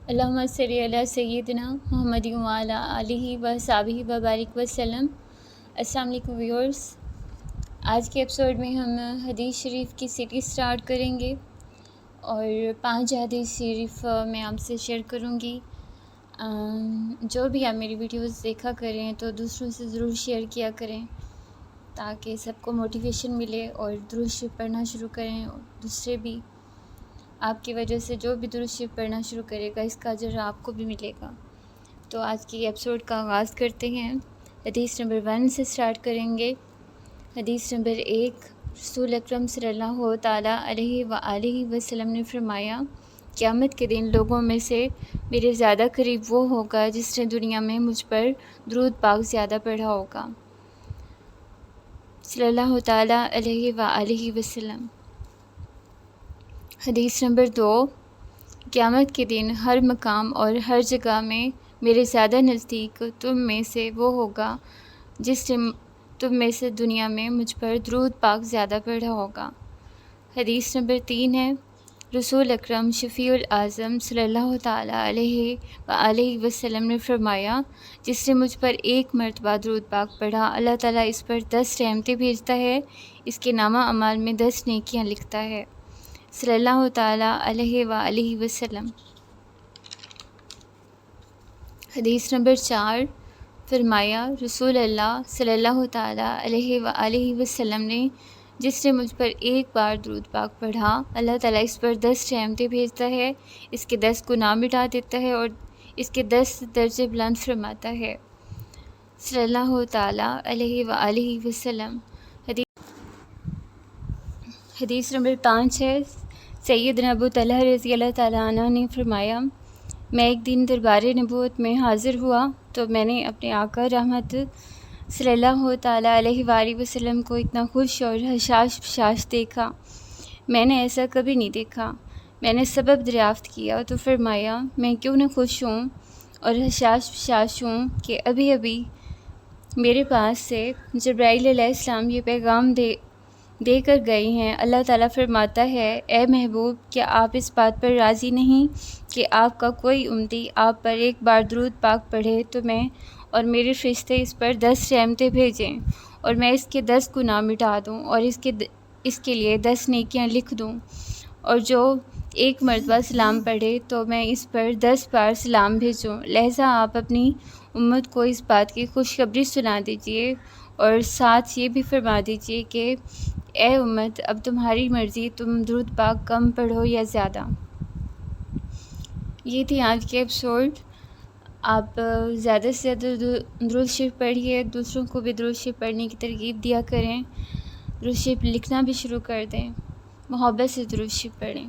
اللہم صلی علی سیدنا محمد وعلی آلہ و صحبہ و بارک وسلم۔ السلام علیکم ویورز، آج کے ایپیسوڈ میں ہم حدیث شریف کی سیریز سٹارٹ کریں گے اور 5 حدیث شریف میں آپ سے شیئر کروں گی۔ جو بھی آپ میری ویڈیوز دیکھا کریں تو دوسروں سے ضرور شیئر کیا کریں تاکہ سب کو موٹیویشن ملے اور درود شریف پڑھنا شروع کریں، اور دوسرے بھی آپ کی وجہ سے جو بھی درود شریف پڑھنا شروع کرے گا اس کا اجر آپ کو بھی ملے گا۔ تو آج کی ایپیسوڈ کا آغاز کرتے ہیں، حدیث نمبر 1 سے سٹارٹ کریں گے۔ حدیث نمبر 1، رسول اکرم صلی اللہ تعالیٰ علیہ وآلہ وسلم نے فرمایا، قیامت کے دن لوگوں میں سے میرے زیادہ قریب وہ ہوگا جس نے دنیا میں مجھ پر درود پاک زیادہ پڑھا ہوگا، صلی اللہ تعالیٰ علیہ وآلہ وسلم۔ حدیث نمبر 2، قیامت کے دن ہر مقام اور ہر جگہ میں میرے زیادہ نزدیک تم میں سے وہ ہوگا جس نے تم میں سے دنیا میں مجھ پر درود پاک زیادہ پڑھا ہوگا۔ حدیث نمبر 3 ہے، رسول اکرم شفیع الاعظم صلی اللہ تعالیٰ علیہ وآلہ وسلم نے فرمایا، جس نے مجھ پر ایک مرتبہ درود پاک پڑھا، اللہ تعالیٰ اس پر 10 رحمتیں بھیجتا ہے، اس کے نامہ اعمال میں 10 نیکیاں لکھتا ہے، صلی اللہ تعالیٰ علیہ وآلہ وسلم۔ حدیث نمبر 4، فرمایا، رسول اللہ صلی اللہ تعالیٰ علیہ وآلہ وسلم نے، جس نے مجھ پر ایک بار درود پاک پڑھا، اللہ تعالیٰ اس پر 10 رحمتیں بھیجتا ہے، اس کے 10 گناہ مٹا دیتا ہے اور اس کے 10 درجے بلند فرماتا ہے، صلی اللہ تعالیٰ علیہ وآلہ وسلم۔ حدیث نمبر 5 ہے، سیدنا ابو طلحہ رضی اللہ تعالیٰ عنہ نے فرمایا، میں ایک دن دربار نبوت میں حاضر ہوا تو میں نے اپنے آقا رحمت صلی اللہ تعالیٰ علیہ وآلہ وسلم کو اتنا خوش اور حشاش بشاش دیکھا، میں نے ایسا کبھی نہیں دیکھا۔ میں نے سبب دریافت کیا تو فرمایا، میں کیوں نہ خوش ہوں اور حشاش بشاش ہوں کہ ابھی ابھی میرے پاس سے جبرائیل علیہ السلام یہ پیغام دے کر گئے ہیں، اللہ تعالیٰ فرماتا ہے، اے محبوب، کیا آپ اس بات پر راضی نہیں کہ آپ کا کوئی امتی آپ پر ایک بار درود پاک پڑھے تو میں اور میرے فرشتے اس پر 10 رحمتیں بھیجیں اور میں اس کے 10 گناہ مٹا دوں اور اس کے لیے 10 نیکیاں لکھ دوں، اور جو ایک مرتبہ سلام پڑھے تو میں اس پر 10 بار سلام بھیجوں، لہٰذا آپ اپنی امت کو اس بات کی خوشخبری سنا دیجیے اور ساتھ یہ بھی فرما دیجیے کہ اے امت، اب تمہاری مرضی، تم درود پاک کم پڑھو یا زیادہ۔ یہ تھی آج کی ایپیسوڈ۔ آپ زیادہ سے زیادہ درود شریف پڑھیے، دوسروں کو بھی درود شریف پڑھنے کی ترغیب دیا کریں، درود شریف لکھنا بھی شروع کر دیں، محبت سے درود شریف پڑھیں۔